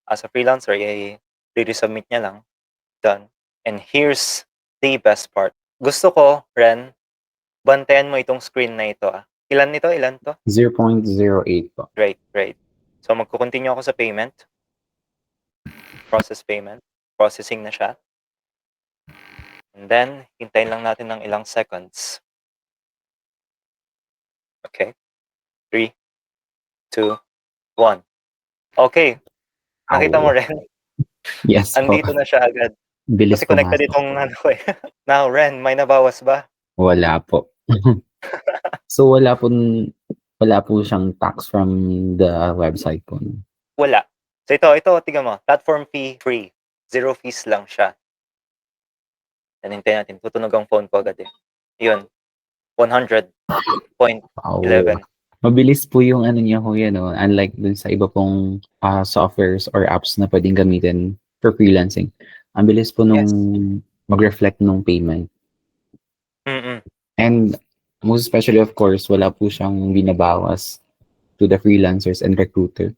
as a freelancer, i-resubmit niya lang, done. And here's the best part. Gusto ko, Ren, bantayan mo itong screen na ito, ah. Ilan nito? Ilan to? 0.08 po. Great. So, magko-continue ako sa payment. Process payment. Processing na siya. And then, hintayin lang natin ng ilang seconds. Okay. 3, 2, 1. Okay. Nakita mo, Ren? Yes po. Andito na siya agad. Bilis Kasi connected pumasok. itong ano ko eh. Now, Ren, may nabawas ba? Wala po. So wala po siyang tax from the website po. Wala. So ito, tingnan mo. Platform fee free. 0 fees lang siya. Then hintayin natin. Tutunog ang phone ko agad eh. Yun. 100.11. Wow. Mabilis po yung ano niya kuya, no? Unlike dun sa iba pong softwares or apps na pwedeng gamitin for freelancing. Ang bilis po nung mag-reflect nung payment. And most especially, of course, wala po siyang binabawas to the freelancers and recruiter.